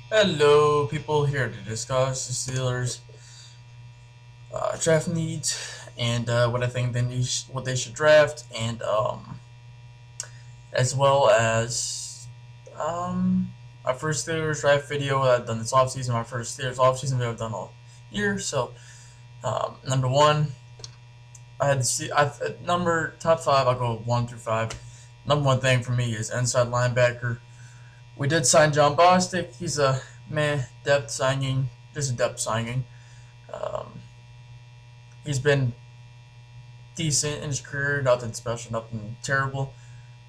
Hello, people here to discuss the Steelers draft needs and what I think what they should draft, and as well as my first Steelers draft video that I've done this offseason, my first Steelers offseason video I've done all year. So, number one, I had to see number top five. I'll go 1 through 5. Number one thing for me is inside linebacker. We did sign John Bostic. He's a depth signing, just a depth signing. Um, he's been decent in his career, nothing special, nothing terrible,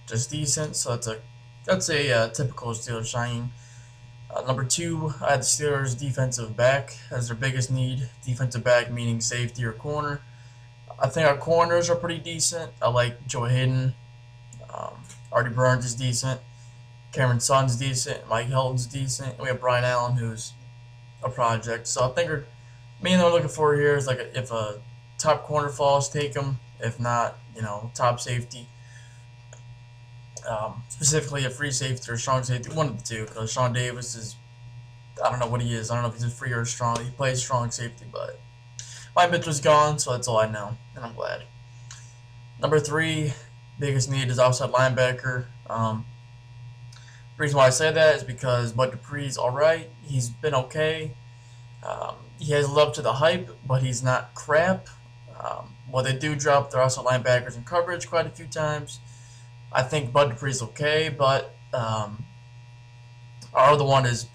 just decent. So that's a typical Steelers signing. Number two, I had the Steelers defensive back as their biggest need. Defensive back meaning safety or corner. I think our corners are pretty decent. I like Joe Hayden. Artie Burns is decent. Cameron Sun's decent. Mike Hilton's decent. And we have Brian Allen, who's a project. So I think main thing we're looking for here is like if a top corner falls, take him. If not, top safety. Specifically a free safety or strong safety, one of the two. Because Sean Davis is, I don't know what he is. I don't know if he's a free or strong. He plays strong safety, but Mike Mitchell's gone, so that's all I know, and I'm glad. Number three, biggest need is outside linebacker. The reason why I say that is because Bud Dupree's alright. He's been okay. He has lived up to the hype, but he's not crap. Well, they do drop their outside linebackers in coverage quite a few times. I think Bud Dupree's okay, but our other one is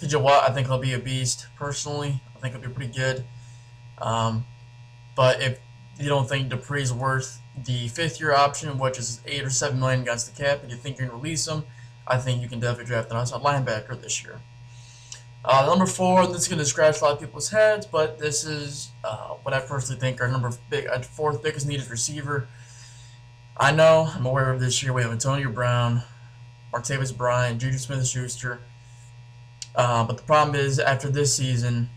TJ Watt. I think he'll be a beast, personally. I think he'll be pretty good. But if you don't think Dupree's worth the fifth-year option, which is $8 or $7 million against the cap, and you think you're going to release him, I think you can definitely draft an outside linebacker this year. Number four, this is going to scratch a lot of people's heads, but this is what I personally think our fourth biggest need is receiver. I'm aware of this year. We have Antonio Brown, Martavis Bryant, Juju Smith-Schuster. But the problem is, after this season,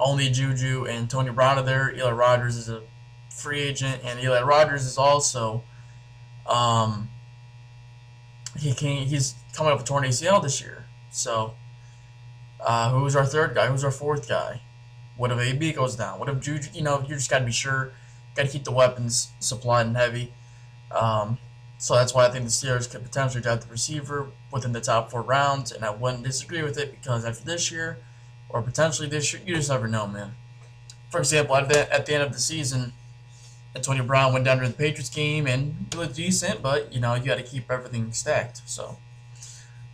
only Juju and Antonio Brown are there. Eli Rogers is a free agent, and Eli Rogers is also he's coming up with torn ACL this year. So who's our third guy? Who's our fourth guy? What if AB goes down? What if Juju? You just got to be sure. Got to keep the weapons supplied and heavy. So that's why I think the Steelers could potentially draft the receiver within the top 4 rounds, and I wouldn't disagree with it because after this year, or potentially this year, you just never know, man. For example, at the end of the season, Antonio Brown went down to the Patriots game and he looked decent, but you got to keep everything stacked. So,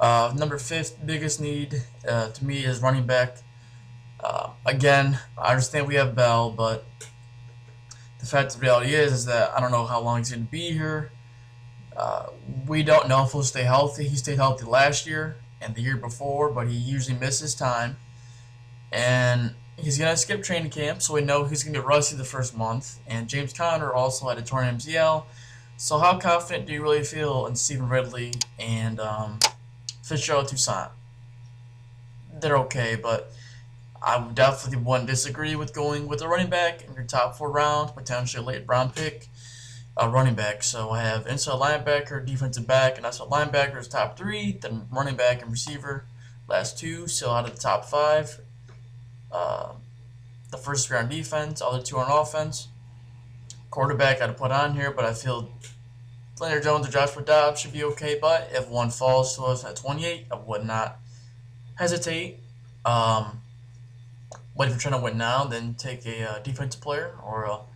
number fifth biggest need to me is running back. Again, I understand we have Bell, but the fact of the reality is that I don't know how long he's going to be here. We don't know if he'll stay healthy. He stayed healthy last year and the year before, but he usually misses time. And he's going to skip training camp, so we know he's going to be rusty the first month. And James Conner also had a torn MCL. So how confident do you really feel in Stephen Ridley and Fitzgerald Toussaint? They're okay, but I would definitely wouldn't disagree with going with a running back in your top 4 rounds, potentially a late round pick, running back. So I have inside linebacker, defensive back, and outside linebacker is top 3, then running back and receiver, last 2. So out of the top 5, the first 3 on defense, other 2 on offense. Quarterback I'd put on here, but I feel Leonard Jones or Joshua Dobbs should be okay. But if one falls to us at 28, I would not hesitate. But if you're trying to win now, then take a defensive player or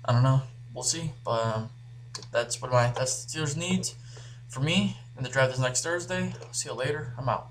I don't know. We'll see. But that's the Steelers needs for me. And the draft is next Thursday. See you later. I'm out.